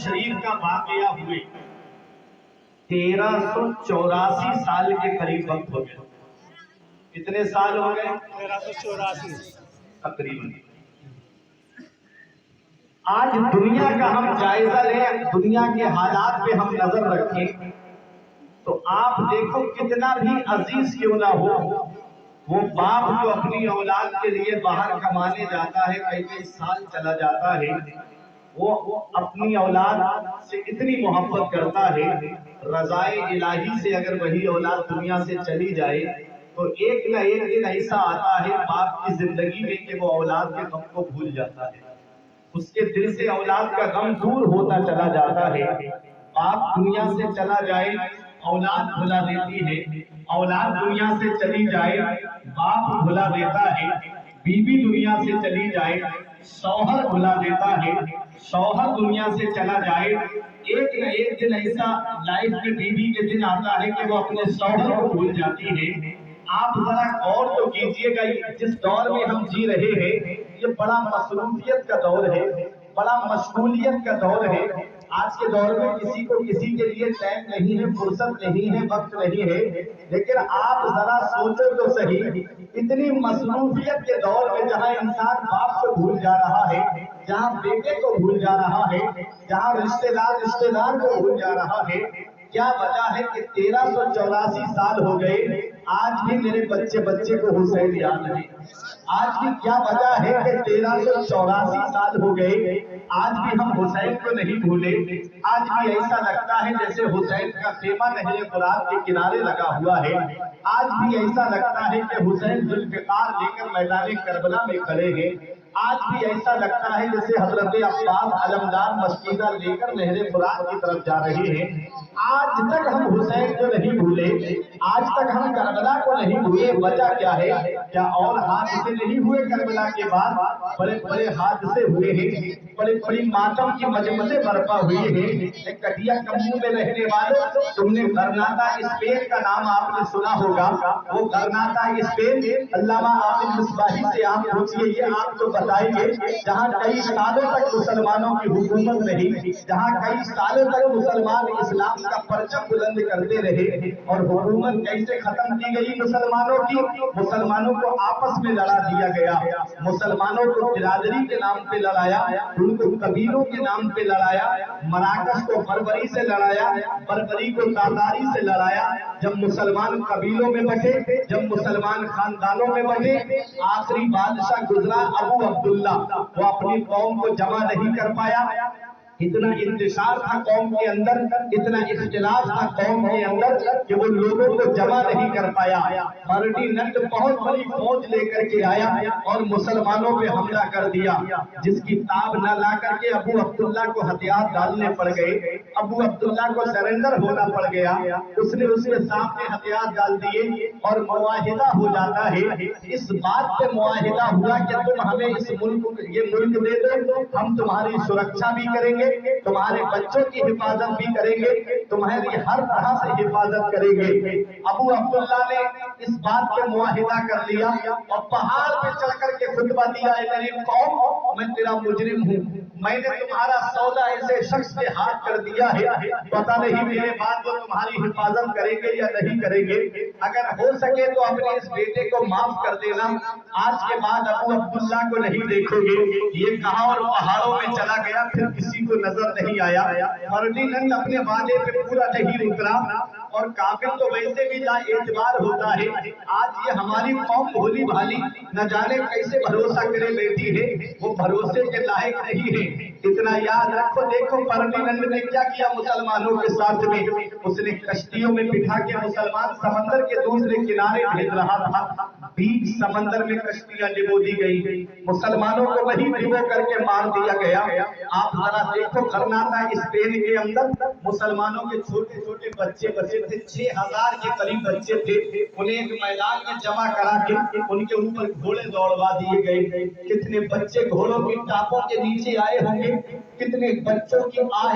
شریف کا واقعہ ہوئے 1384 سال کے قریب وقت ہو گیا. کتنے سال ہو گئے؟ 1384 تقریباً. آج دنیا کا ہم جائزہ لیں، دنیا کے حالات پہ ہم نظر رکھیں تو آپ دیکھو کتنا بھی عزیز کیوں نہ ہو، وہ باپ جو اپنی اولاد کے لیے باہر کمانے جاتا ہے، کئی کئی سال چلا جاتا ہے، وہ اپنی اولاد سے اتنی محبت کرتا ہے، رضائے الہی سے اگر وہی اولاد دنیا سے چلی جائے تو ایک نہ ایک دن ایسا آتا ہے باپ کی زندگی میں کہ وہ اولاد کے غم کو بھول جاتا ہے، اس کے دل سے اولاد کا غم دور ہوتا چلا جاتا ہے. باپ دنیا سے چلا جائے اولاد بھلا دیتی ہے، اولاد دنیا سے چلی جائے باپ بھلا دیتا ہے، بیوی دنیا سے چلی جائے شوہر بھلا دیتا ہے، شوہر دنیا سے چلا جائے ایک نہ ایک دن ایسا لائف میں بیوی کے دن آتا ہے کہ وہ اپنے شوہر کو بھول جاتی ہے. آپ ذرا غور تو کیجئے گا، جس دور میں ہم جی رہے ہیں یہ بڑا مصروفیت کا دور ہے، بڑا مشغولیت کا دور ہے. آج کے دور میں کسی کو کسی کے لیے ٹائم نہیں ہے، فرصت نہیں ہے، وقت نہیں ہے. لیکن آپ ذرا سوچو تو صحیح، اتنی مصروفیت کے دور میں جہاں انسان باپ کو بھول جا رہا ہے، جہاں بیٹے کو بھول جا رہا ہے، جہاں رشتہ دار کو بھول جا رہا ہے، کیا وجہ ہے کہ 1384 سال ہو گئے آج بھی میرے بچے کو حسین یاد نہیں. آج بھی کیا وجہ ہے کہ 1384 سال ہو گئے آج بھی ہم حسین کو نہیں بھولے. آج بھی ایسا لگتا ہے جیسے حسین کا خیمہ نہر فرات کے کنارے لگا ہوا ہے. آج بھی ایسا لگتا ہے کہ حسین ذوالفقار لے کر میدان کربلا میں کھڑے ہیں. آج بھی ایسا لگتا ہے جیسے حضرت عباس علمدار مسجدہ لے کر نہر فرات کی طرف جا رہے ہیں. آج تک ہم حسین کو نہیں بھولے، آج تک ہم کربلا کو نہیں بھولے. وجہ کیا ہے؟ کیا اور حادثے نہیں ہوئے کربلا کے بعد؟ بڑے بڑے حادثے ہوئے ہیں، بڑی بڑی ماتم کی مجمسیں برپا ہوئے ہیں. کٹیا کمبو میں رہنے والوں، تم نے غرناطہ اسپین کا نام آپ نے سنا ہوگا. وہ غرناطہ اسپین علامہ عامر مصباحی سے آپ پوچھئے، یہ آپ کو بتائیں گے جہاں کئی سالوں تک مسلمانوں کی حکومت رہی، جہاں کئی سالوں تک مسلمان اسلام کا پرچم بلند کرتے رہے، اور حکومت کیسے ختم کی گئی مسلمانوں کی؟ مسلمانوں کو آپس میں لڑا دیا گیا، مسلمانوں کو برادری کے نام پہ لڑایا، ان کو قبیلوں کے نام پہ لڑایا، مراکش کو بربری سے لڑایا، بربری کو تاتاری سے لڑایا. جب مسلمان قبیلوں میں بٹے، جب مسلمان خاندانوں میں بٹے، آخری بادشاہ گزرا ابو عبداللہ، وہ اپنی قوم کو جمع نہیں کر پایا. اتنا انتشار تھا قوم کے اندر، اتنا اختلاف تھا قوم کے اندر کہ وہ لوگوں کو جمع نہیں کر پایا. فرڈیننڈ بہت بڑی فوج لے کر کے آیا اور مسلمانوں پہ حملہ کر دیا، جس کی تاب نہ لا کر کے ابو عبداللہ کو ہتھیار ڈالنے پڑ گئے. ابو عبداللہ کو سرنڈر ہونا پڑ گیا. اس نے اس کے سامنے ہتھیار ڈال دیے اور معاہدہ ہو جاتا ہے. اس بات پہ معاہدہ ہوا کہ تم ہمیں اس ملک، یہ ملک دے دو، ہم تمہاری سرکشا بھی کریں گے، تمہارے بچوں کی حفاظت بھی کریں گے، تمہاری ہر طرح سے حفاظت کریں گے. ابو عبداللہ نے اس بات پہ معاہدہ کر لیا اور پہاڑ پہ چڑھ کر کے خطبہ دیا، اے میری قوم، میں تیرا مجرم ہوں، میں نے تمہارا سودا ایسے شخص کے ہاتھ کر دیا ہے، پتہ نہیں میرے بعد وہ تمہاری حفاظت کریں گے یا نہیں کریں گے. اگر ہو سکے تو اپنے اس بیٹے کو معاف کر دینا، آج کے بعد ابو عبداللہ کو نہیں دیکھو گے. یہ کہا اور پہاڑوں میں چلا گیا، پھر کسی کو نظر نہیں آیا. فرڈیننڈ اپنے وعدے پہ پورا نہیں اترا، اور کافر تو ویسے بھی لا اعتبار ہوتا ہے. آج یہ ہماری قوم بھولی بھالی نہ جانے کیسے بھروسہ کرے بیٹھی ہے، وہ بھروسے کے لائق نہیں ہے. اتنا یاد رکھو، دیکھو فرڈیننڈ نے کیا کیا مسلمانوں کے ساتھ میں. اس نے کشتیوں میں بٹھا کے مسلمان سمندر کے دوسرے کنارے بھیج رہا تھا. بیچ سمندر میں کشتیاں ڈبو دی گئی، مسلمانوں کو وہیں ڈبو کر کے مار دیا گیا. آپ ذرا دیکھو غرناطہ اسپین کے اندر مسلمانوں کے چھوٹے چھوٹے بچے بچے تھے، 6000 کے قریب بچے تھے. انہیں ایک میدان میں جمع کرا کے ان کے اوپر گھوڑے دوڑوا دیے گئے. کتنے بچے گھوڑوں کی ٹاپوں کے نیچے آئے ہوں گے، کتنے بچوں کی آہ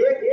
1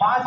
5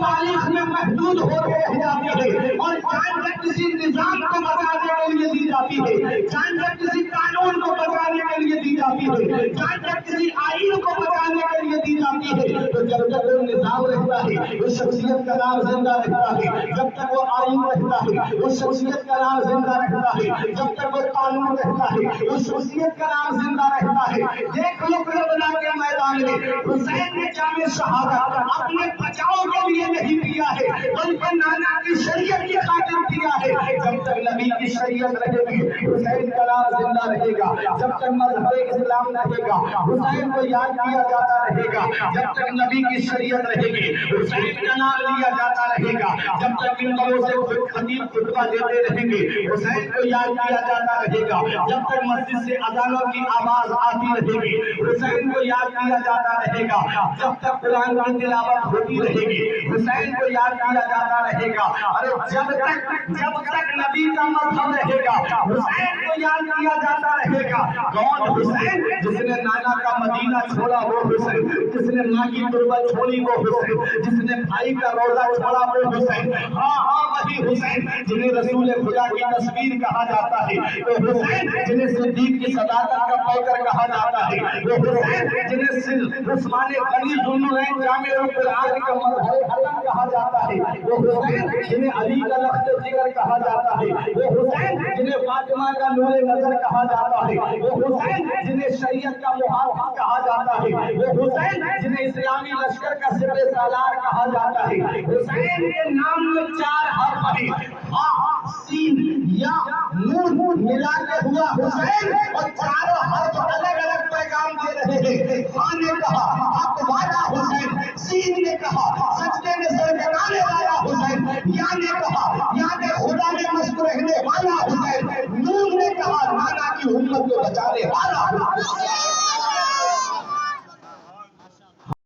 تاریخ میں محدود ہو کے رہ جاتی ہے، اور جان جب کسی نظام کو بچانے کے لیے دی جاتی ہے، جان جب کسی قانون کو بچانے کے لیے دی جاتی ہے، جان جب کسی آئین کو بچانے کے لیے دی جاتی ہے، تو جب تک وہ نظام رہتا ہے اس شخصیت کا نام زندہ رہتا ہے، جب تک وہ آئین رہتا ہے اس شخصیت کا نام زندہ رہتا ہے، جب تک وہ قانون رہتا ہے اس شخصیت کا نام زندہ رہتا ہے۔ دیکھ لو کربلا کے میدان میں حسین نے جام شہادت اپنے بچاؤ کے لیے نہیں دیا ہے بلکہ نانا کی شریعت کی خاطر دیا ہے۔ جب تک نبی کی شریعت رہے گی حسین کا نام زندہ رہے گا، جب تک مذہب اسلام رہے گا حسین کو یاد کیا جاتا رہے گا، جب تک نبی کی شریعت رہے گی حسین کا نام لیا جاتا رہے گا، جب تک منبروں سے خطیب خطبہ دیتے رہیں گے حسین کو یاد کیا جاتا رہے گا، جب تک مسجد سے اذانوں کی آواز آتی رہے گی حسین کو یاد کیا جاتا رہے گا، جب تک قرآن کی تلاوت ہوتی رہے گی حسین کو یاد کیا جاتا رہے گا۔ ارے جب تک نبی کا مذہب رہے گا حسین کو یاد کیا جاتا رہے گا۔ کون حسین؟ جس نے نانا کا مدینہ چھوڑا وہ حسین، جس نے ماں کی تربت چھوڑی وہ حسین، جس نے بھائی کا روزہ چھوڑا وہ حسین، ہاں وہی حسین جنہیں رسول خدا کی تصویر کہا جاتا ہے، وہ حسین جنہیں صدیق کی صداقت کا پیکر کہا جاتا ہے، وہ حسین جنہیں عثمان غنی ذوالنورین جامع القرآن کا مظہر حسن کہا جاتا ہے، وہ حسین جنہیں علی کا لخت جگر کہا جاتا ہے، وہ حسین جنہیں فاطمہ کا نور نظر کہا جاتا ہے، وہ حسین جنہیں شریعت کا محافظ کہا جاتا ہے، وہ حسین جنہیں اسلامی لشکر کا سپہ سالار کہا جاتا ہے۔ حسین کے نام میں 4 حرف ہیں، ہاں سین یا نون ملا کے ہوا حسین، اور چاروں حرف الگ الگ پیغام دے رہے ہیں۔ ہاں نے کہا حق والا حسین، سین نے کہا سجدے میں